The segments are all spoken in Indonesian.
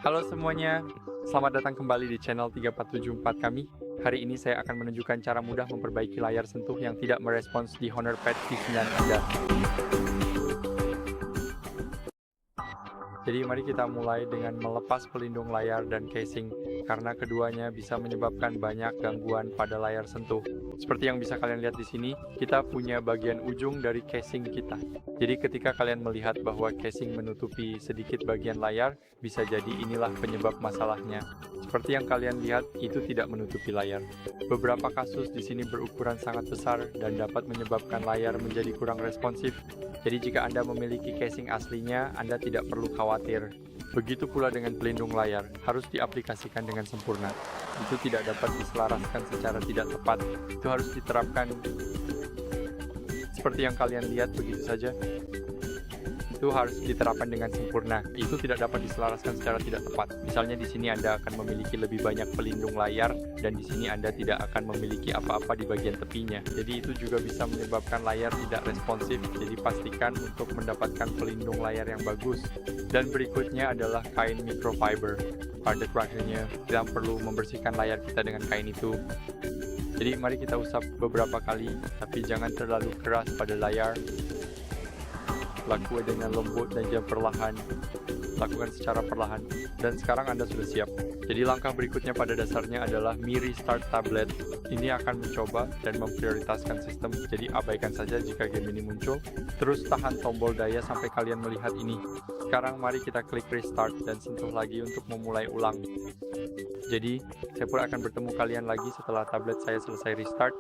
Halo semuanya, selamat datang kembali di channel 3474 kami. Hari ini saya akan menunjukkan cara mudah memperbaiki layar sentuh yang tidak merespons di Honor Pad V9 Anda. Jadi mari kita mulai dengan melepas pelindung layar dan casing, karena keduanya bisa menyebabkan banyak gangguan pada layar sentuh. Seperti yang bisa kalian lihat di sini, kita punya bagian ujung dari casing kita. Jadi ketika kalian melihat bahwa casing menutupi sedikit bagian layar, bisa jadi inilah penyebab masalahnya. Seperti yang kalian lihat, itu tidak menutupi layar. Beberapa kasus di sini berukuran sangat besar dan dapat menyebabkan layar menjadi kurang responsif. Jadi jika Anda memiliki casing aslinya, Anda tidak perlu khawatir. Begitu pula dengan pelindung layar, harus diaplikasikan dengan sempurna. Itu tidak dapat diselaraskan secara tidak tepat. Itu harus diterapkan seperti yang kalian lihat begitu saja. Itu harus diterapkan dengan sempurna. Itu tidak dapat diselaraskan secara tidak tepat. Misalnya di sini Anda akan memiliki lebih banyak pelindung layar dan di sini Anda tidak akan memiliki apa-apa di bagian tepinya. Jadi itu juga bisa menyebabkan layar tidak responsif. Jadi pastikan untuk mendapatkan pelindung layar yang bagus. Dan berikutnya adalah kain microfiber. Pada terakhirnya kita perlu membersihkan layar kita dengan kain itu. Jadi mari kita usap beberapa kali, tapi jangan terlalu keras pada layar. Lakukan dengan lembut dan juga perlahan. Lakukan secara perlahan. Dan sekarang Anda sudah siap. Jadi langkah berikutnya pada dasarnya adalah Mi Restart Tablet. Ini akan mencoba dan memprioritaskan sistem. Jadi abaikan saja jika game ini muncul. Terus tahan tombol daya sampai kalian melihat ini. Sekarang mari kita klik Restart dan sentuh lagi untuk memulai ulang. Jadi saya pun akan bertemu kalian lagi setelah tablet saya selesai restart.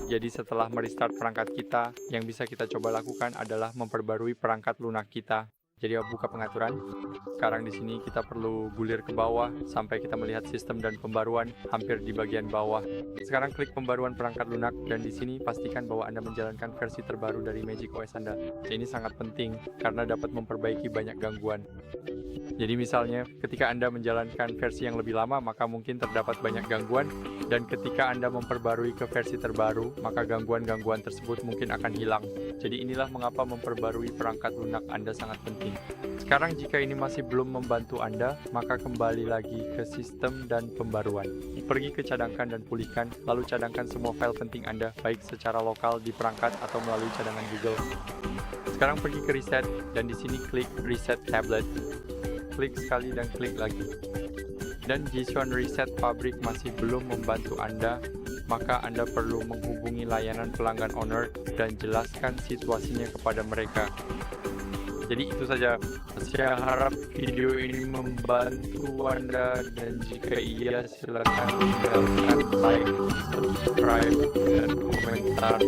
Jadi setelah merestart perangkat kita, yang bisa kita coba lakukan adalah memperbarui perangkat lunak kita. Jadi buka pengaturan. Sekarang di sini kita perlu gulir ke bawah sampai kita melihat sistem dan pembaruan hampir di bagian bawah. Sekarang klik pembaruan perangkat lunak dan di sini pastikan bahwa Anda menjalankan versi terbaru dari Magic OS Anda. Ini sangat penting karena dapat memperbaiki banyak gangguan. Jadi misalnya ketika Anda menjalankan versi yang lebih lama maka mungkin terdapat banyak gangguan, dan ketika Anda memperbarui ke versi terbaru maka gangguan-gangguan tersebut mungkin akan hilang. Jadi inilah mengapa memperbarui perangkat lunak Anda sangat penting. Sekarang jika ini masih belum membantu Anda, maka kembali lagi ke sistem dan pembaruan. Pergi ke cadangkan dan pulihkan, lalu cadangkan semua file penting Anda, baik secara lokal di perangkat atau melalui cadangan Google. Sekarang pergi ke reset dan di sini klik reset tablet. Klik sekali dan klik lagi. Dan jika reset pabrik masih belum membantu Anda, maka Anda perlu menghubungi layanan pelanggan Honor dan jelaskan situasinya kepada mereka. Jadi itu saja. Saya harap video ini membantu Anda, dan jika iya silakan tinggalkan like, subscribe, dan komentar.